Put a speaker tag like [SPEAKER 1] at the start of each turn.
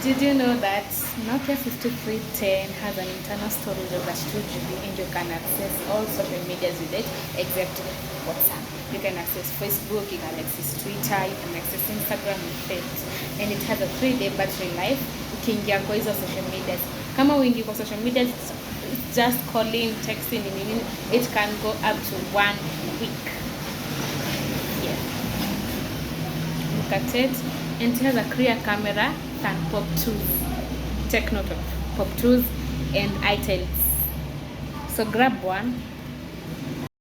[SPEAKER 1] Did you know that Nokia 5310 has an internal storage of 2 GB and you can access all social medias with it except WhatsApp? You can access Facebook, you can access Twitter, you can access Instagram with it. And it has a 3-day battery life. Ukiingia kwa hizo social medias. Kama uingi kwa social medias, it's just calling, texting, it can go up to 1 week. Yeah. Look at it. And it has a clear camera than Pop 2. Take note of Pop 2s and iTels. So grab one